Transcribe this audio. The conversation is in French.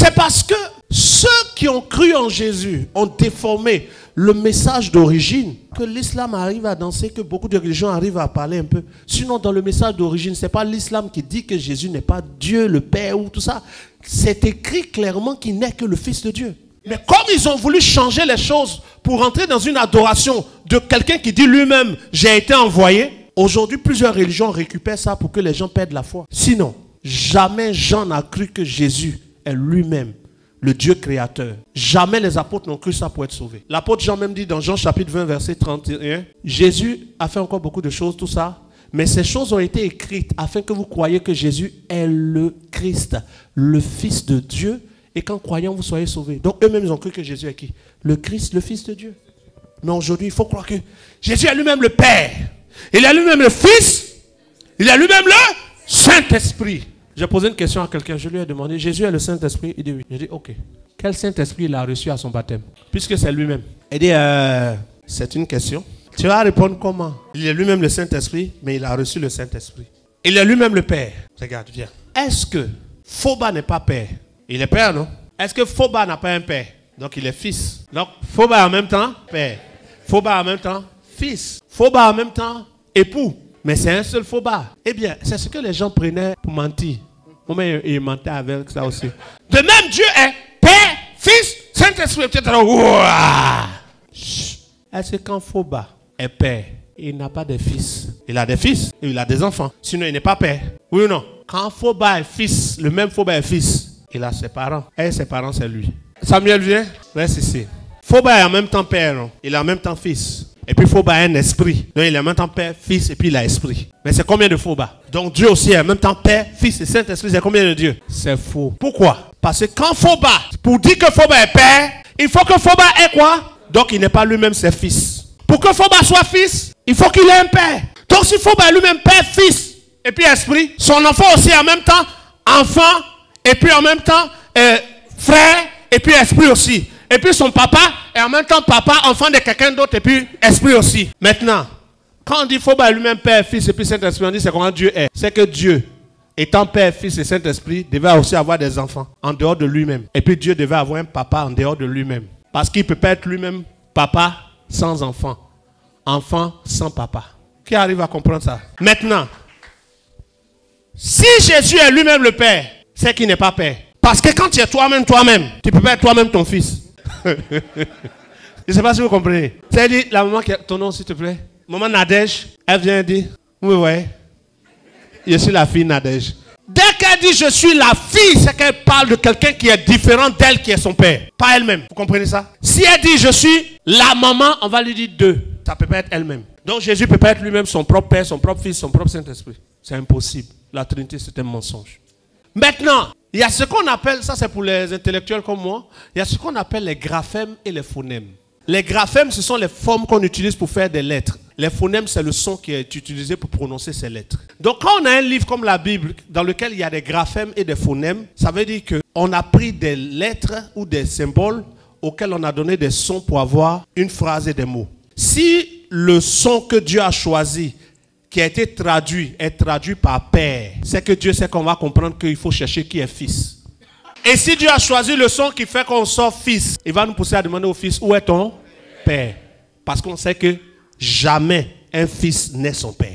C'est parce que ceux qui ont cru en Jésus ont déformé le message d'origine que l'islam arrive à danser, que beaucoup de religions arrivent à parler un peu. Sinon, dans le message d'origine, ce n'est pas l'islam qui dit que Jésus n'est pas Dieu, le Père ou tout ça. C'est écrit clairement qu'il n'est que le Fils de Dieu. Mais comme ils ont voulu changer les choses pour entrer dans une adoration de quelqu'un qui dit lui-même « j'ai été envoyé », aujourd'hui, plusieurs religions récupèrent ça pour que les gens perdent la foi. Sinon, jamais Jean n'a cru que Jésus est lui-même le Dieu créateur. Jamais les apôtres n'ont cru ça pour être sauvés. L'apôtre Jean même dit dans Jean chapitre 20 verset 31, Jésus a fait encore beaucoup de choses, tout ça, mais ces choses ont été écrites afin que vous croyiez que Jésus est le Christ, le Fils de Dieu, et qu'en croyant vous soyez sauvés. Donc eux-mêmes ils ont cru que Jésus est qui? Le Christ, le Fils de Dieu. Mais aujourd'hui il faut croire que Jésus est lui-même le Père, il est lui-même le Fils, il est lui-même le Saint-Esprit. J'ai posé une question à quelqu'un, je lui ai demandé, Jésus est le Saint-Esprit? Il dit oui. J'ai dit ok. Quel Saint-Esprit il a reçu à son baptême? Puisque c'est lui-même. Il dit, c'est une question. Tu vas répondre comment? Il est lui-même le Saint-Esprit, mais il a reçu le Saint-Esprit. Il est lui-même le Père. Regarde, viens. Est-ce que Phoba n'est pas Père? Il est Père, non? Est-ce que Phoba n'a pas un Père? Donc il est Fils. Donc Phoba en même temps, Père. Phoba en même temps, Fils. Phoba en même temps, époux. Mais c'est un seul Phoba. Eh bien, c'est ce que les gens prenaient pour mentir. Moi, ils mentaient avec ça aussi. De même, Dieu est Père, Fils, Saint-Esprit, etc. Est-ce que quand Phoba est Père, il n'a pas de fils? Il a des fils et il a des enfants. Sinon, il n'est pas Père. Oui ou non? Quand Phoba est fils, le même Phoba est fils, il a ses parents. Et ses parents, c'est lui. Samuel vient? Reste ici. Phoba est en même temps Père, non? Il est en même temps fils. Et puis Phoba a un esprit. Donc il est en même temps Père, Fils et puis il a esprit. Mais c'est combien de Phoba? Donc Dieu aussi est en même temps Père, Fils et Saint-Esprit. C'est combien de Dieu? C'est faux. Pourquoi? Parce que quand Phoba, pour dire que Phoba est Père, il faut que Phoba ait quoi? Donc il n'est pas lui-même ses fils. Pour que Phoba soit fils, il faut qu'il ait un père. Donc si Phoba est lui-même Père, Fils et puis esprit, son enfant aussi est en même temps enfant et puis en même temps frère et puis esprit aussi. Et puis son papa est en même temps papa, enfant de quelqu'un d'autre, et puis esprit aussi. Maintenant, quand on dit Phoba est lui-même Père, Fils et puis Saint-Esprit, on dit c'est comment Dieu est. C'est que Dieu, étant Père, Fils et Saint-Esprit, devait aussi avoir des enfants en dehors de lui-même. Et puis Dieu devait avoir un papa en dehors de lui-même. Parce qu'il ne peut pas être lui-même papa sans enfant. Enfant sans papa. Qui arrive à comprendre ça? Maintenant, si Jésus est lui-même le Père, c'est qu'il n'est pas Père. Parce que quand tu es toi-même, tu ne peux pas être toi-même ton fils. Je ne sais pas si vous comprenez. C'est-à-dire, la maman qui a ton nom, s'il te plaît. Maman Nadège, elle vient dire, oui, ouais, je suis la fille Nadège. Dès qu'elle dit je suis la fille, c'est qu'elle parle de quelqu'un qui est différent d'elle, qui est son père. Pas elle-même. Vous comprenez ça? Si elle dit je suis la maman, on va lui dire deux. Ça ne peut pas être elle-même. Donc Jésus ne peut pas être lui-même son propre père, son propre fils, son propre Saint-Esprit. C'est impossible. La Trinité, c'est un mensonge. Maintenant, il y a ce qu'on appelle, ça c'est pour les intellectuels comme moi, il y a ce qu'on appelle les graphèmes et les phonèmes. Les graphèmes, ce sont les formes qu'on utilise pour faire des lettres. Les phonèmes, c'est le son qui est utilisé pour prononcer ces lettres. Donc quand on a un livre comme la Bible, dans lequel il y a des graphèmes et des phonèmes, ça veut dire qu'on a pris des lettres ou des symboles auxquels on a donné des sons pour avoir une phrase et des mots. Si le son que Dieu a choisi, qui a été traduit, est traduit par Père, c'est que Dieu sait qu'on va comprendre qu'il faut chercher qui est Fils. Et si Dieu a choisi le son qui fait qu'on sort Fils, il va nous pousser à demander au Fils, où est ton Père? Parce qu'on sait que jamais un Fils n'est son Père.